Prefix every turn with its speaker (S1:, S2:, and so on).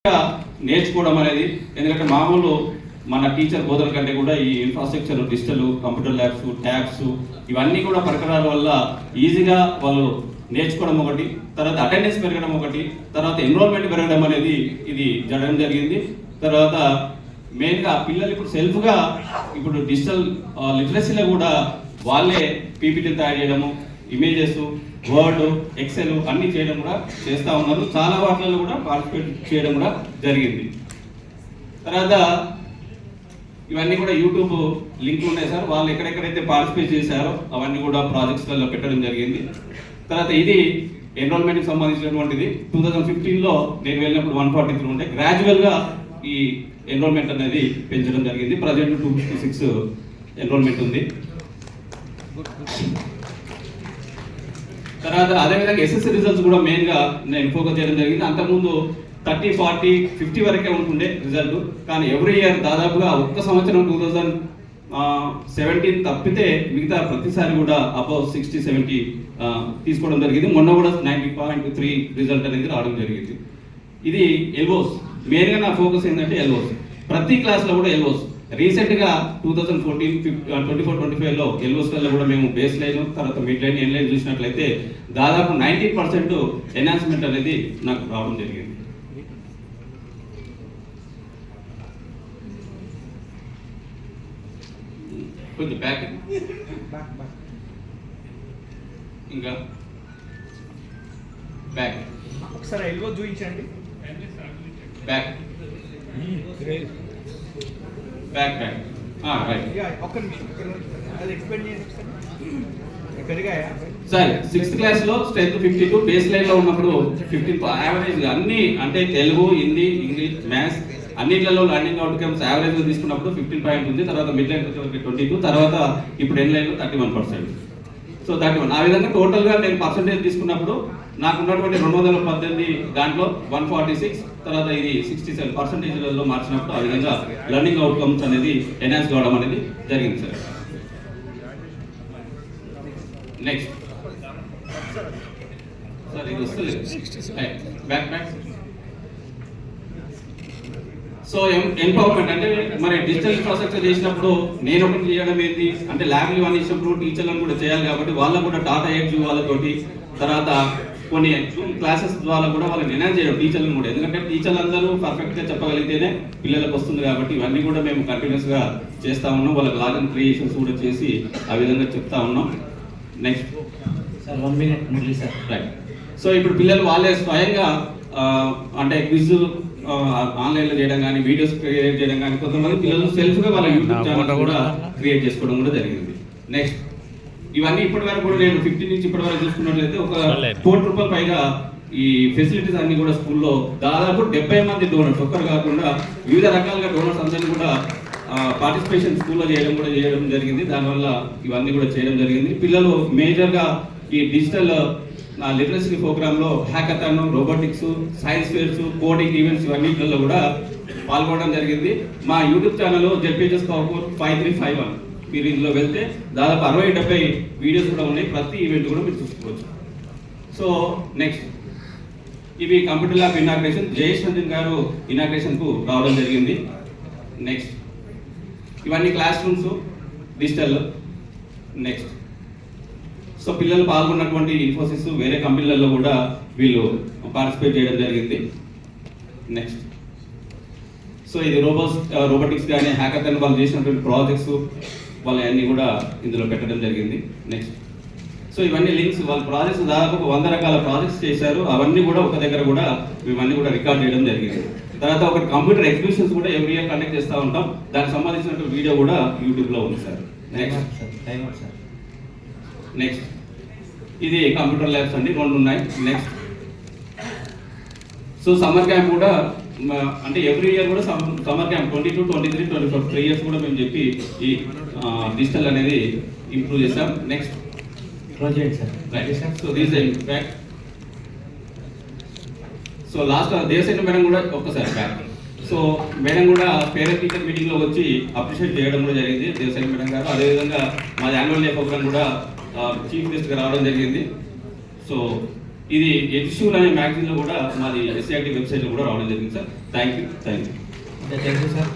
S1: నేర్చుకోవడం అనేది, ఎందుకంటే మామూలు మన టీచర్ బోధన కంటే కూడా ఈ infrastructure, digital computer labs, tabs ఇవన్నీ కూడా పరికరాల వల్ల ఈజీగా వాళ్ళు నేర్చుకోవడం ఒకటి, తర్వాత అటెండెన్స్ పెరగడం ఒకటి, తర్వాత ఎన్రోల్మెంట్ పెరగడం అనేది ఇది జరగడం జరిగింది. తర్వాత మెయిన్గా పిల్లలు ఇప్పుడు సెల్ఫ్గా ఇప్పుడు డిజిటల్ లిటరసీలో కూడా వాళ్ళే పీపీటీలు తయారు చేయడము, ఇమేజెస్, వర్డ్, ఎక్సెల్ అన్నీ చేయడం కూడా చేస్తూ ఉన్నారు. చాలా వాటిల్లో కూడా పార్టిసిపేట్ చేయడం కూడా జరిగింది. తర్వాత ఇవన్నీ కూడా యూట్యూబ్ లింక్ ఉన్నాయి సార్, వాళ్ళు ఎక్కడెక్కడైతే పార్టిసిపేట్ చేశారో అవన్నీ కూడా ప్రాజెక్ట్స్లలో పెట్టడం జరిగింది. తర్వాత ఇది ఎన్రోల్మెంట్కి సంబంధించినటువంటిది. 2015లో నేను వెళ్ళినప్పుడు 143 ఉంటే గ్రాడ్యువల్గా ఈ ఎన్రోల్మెంట్ అనేది పెంచడం జరిగింది. ప్రజెంట్ 256 ఎన్రోల్మెంట్ ఉంది. తర్వాత అదేవిధంగా ఎస్ఎస్సి రిజల్ట్స్ కూడా మెయిన్గా నేను ఫోకస్ చేయడం జరిగింది. అంతకుముందు 30, 40, 50 వరకే ఉంటుండే రిజల్ట్, కానీ ఎవ్రీ ఇయర్ దాదాపుగా ఒక్క సంవత్సరం 2017 తప్పితే మిగతా ప్రతిసారి కూడా అబౌవ్ 60, 70 తీసుకోవడం జరిగింది. మొన్న కూడా 90.3 రిజల్ట్ అనేది రావడం జరిగింది. ఇది ఎల్ఓస్, మెయిన్గా నా ఫోకస్ ఏంటంటే ఎల్ఓస్. ప్రతి క్లాస్లో కూడా ఎల్ఓస్. రీసెంట్గా 2024-25లో ఎల్ఓస్లలో కూడా మేము బేస్ లైన్, తర్వాత మిడ్ లైన్, ఎన్ లైన్ చూసినట్లయితే దాదాపు 90% ఎన్హాన్స్మెంట్ అనేది నాకు రావడం జరిగింది. కొంచెం బ్యాక్ ఇంకా బ్యాక్
S2: ఒకసారి ఎల్ఓ చూపించండి.
S1: Back back back right.
S2: ఒక్క నిమిషం అది ఎక్స్ప్లెయిన్ చేయండి పెరిగాయా
S1: సార్. 6th క్లాస్లో స్ట్రెంత్ 52, బేస్ లైన్లో ఉన్నప్పుడు 15, యావరేజ్ అన్ని అంటే తెలుగు, హిందీ, ఇంగ్లీష్, మ్యాథ్స్ అన్నిట్లలో లర్నింగ్ అవుట్కమ్స్ యావరేజ్ తీసుకున్నప్పుడు 15 పాయింట్ ఉంది. తర్వాత మిడ్ లైన్ 22, తర్వాత ఇప్పుడు ఎన్ లైన్లో 31%. సో 31. ఆ విధంగా టోటల్గా నేను పర్సంటేజ్ తీసుకున్నప్పుడు నాకు ఉన్నటువంటి 218 దాంట్లో 146, తర్వాత ఇది 67% మార్చినప్పుడు ఆ విధంగా లర్నింగ్ అవుట్కమ్స్ అనేది ఎన్హాన్స్ కావడం అనేది జరిగింది సార్. నెక్స్ట్ సార్ ఇది వస్తుంది బ్యాక్ బ్యాక్. సో ఎంపవర్మెంట్ అంటే మరి డిజిటల్ ఇన్ఫ్రాస్ట్రక్చర్ చేసినప్పుడు నేను ఒకటి చేయడం ఏంటి అంటే ల్యాబ్లు ఇవన్నీ ఇచ్చినప్పుడు టీచర్లను కూడా చేయాలి కాబట్టి వాళ్ళకు కూడా టాటా ఎడ్జ్ వాళ్ళతోటి, తర్వాత కొన్ని జూమ్ క్లాసెస్ ద్వారా కూడా వాళ్ళని ఎన్హాన్స్ చేయడం టీచర్లను కూడా, ఎందుకంటే టీచర్లు అందరూ పర్ఫెక్ట్గా చెప్పగలిగితేనే పిల్లలకు వస్తుంది కాబట్టి ఇవన్నీ కూడా మేము కంటిన్యూస్గా చేస్తూ ఉన్నాం. వాళ్ళకి లాగిన్ క్రియేషన్స్ కూడా చేసి ఆ విధంగా చెప్తా ఉన్నాం. Next
S3: sir 1 minute Murali sir.
S1: Right. So ఇప్పుడు పిల్లలు వాళ్ళే స్వయంగా అంటే క్విజ్ ఆన్లైన్లో చేయడం కానీ, వీడియోస్ క్రియేట్ చేయడం కానీ, కొంతమంది పిల్లలు సెల్ఫ్గా వాళ్ళ యూట్యూబ్ ఛానల్ కూడా క్రియేట్ చేసుకోవడం కూడా జరిగింది. నెక్స్ట్ ఇవన్నీ ఇప్పటి వరకు కూడా నేను 15 నుంచి ఇప్పటి వరకు చూసుకున్నట్లయితే ఒక 1 కోటి రూపాయల పైగా ఈ ఫెసిలిటీస్ అన్ని కూడా స్కూల్లో దాదాపు 70 మంది డోనర్స్, ఒక్కరు కాకుండా వివిధ రకాలుగా డోనర్స్ అందరినీ కూడా పార్టిసిపేషన్ స్కూల్లో చేయడం జరిగింది. దానివల్ల ఇవన్నీ కూడా చేయడం జరిగింది. పిల్లలు మేజర్గా ఈ డిజిటల్ లిటరసీ ప్రోగ్రాంలో hackathon, robotics, science fairs, coding events ఇవన్నిటిలో కూడా పాల్గొనడం జరిగింది. మా యూట్యూబ్ ఛానల్ జెడ్పీహెచ్ఎస్ కాపూర్ 5351 మీరు ఇందులో వెళ్తే దాదాపు 60-70 వీడియోస్ కూడా ఉన్నాయి. ప్రతి ఈవెంట్ కూడా మీరు చూసుకోవచ్చు. సో నెక్స్ట్ ఇవి computer lab inauguration, Jayesh Ranjan గారు ఇనాగ్రేషన్కు రావడం జరిగింది. నెక్స్ట్ ఇవన్నీ class rooms digital. Next so పిల్లలు పాల్గొన్నటువంటి ఇన్ఫోసిస్ వేరే కంపెనీలలో కూడా వీళ్ళు పార్టిసిపేట్ చేయడం జరిగింది. నెక్స్ట్ సో ఇది రోబోటిక్స్ కానీ హ్యాకథాన్ వాళ్ళు చేసినటువంటి ప్రాజెక్ట్స్ వాళ్ళు అన్నీ కూడా ఇందులో పెట్టడం జరిగింది. నెక్స్ట్ సో ఇవన్నీ లింక్స్, వాళ్ళ ప్రాజెక్ట్స్ దాదాపు 100 రకాల ప్రాజెక్ట్స్ చేశారు. అవన్నీ కూడా ఒక దగ్గర కూడా మేమన్నీ కూడా రికార్డ్ చేయడం జరిగింది. తర్వాత ఒక కంప్యూటర్ ఎగ్జిబిషన్స్ కూడా ఎవ్రీ ఇయర్ కండక్ట్ చేస్తూ ఉంటాం. దానికి సంబంధించినటువంటి వీడియో కూడా యూట్యూబ్లో ఉంది సార్. నెక్స్ట్ ఇది కంప్యూటర్ ల్యాబ్స్ అండి, 2 ఉన్నాయి. నెక్స్ట్ సో సమ్మర్ క్యాంప్ కూడా అంటే ఎవ్రీ ఇయర్ కూడా సమ్మర్ క్యాంప్ 22, 23, 24 3 ఇయర్స్ కూడా మేము చెప్పి ఈ డిజిటల్ అనేది ఇంప్రూవ్ చేస్తాం. Next
S3: project sir.
S1: Right. So these back. So last Devasena madam కూడా ఒక్కసారి బ్యాక్. సో మేడం కూడా పేరెంట్ టీచర్ మీటింగ్లో వచ్చి అప్రిషియేట్ చేయడం కూడా జరిగింది దేవసేన మేడం గారు. అదేవిధంగా మా యాన్యువల్ డే ప్రోగ్రామ్ కూడా చీఫ్ గెస్ట్గా రావడం జరిగింది. సో ఇది ఎడ్యూషూర్ అనే మ్యాగజైన్లో కూడా మాది ఎస్సీఆర్టీ వెబ్సైట్లో కూడా రావడం జరిగింది sir. Thank you.
S3: Thank you sir.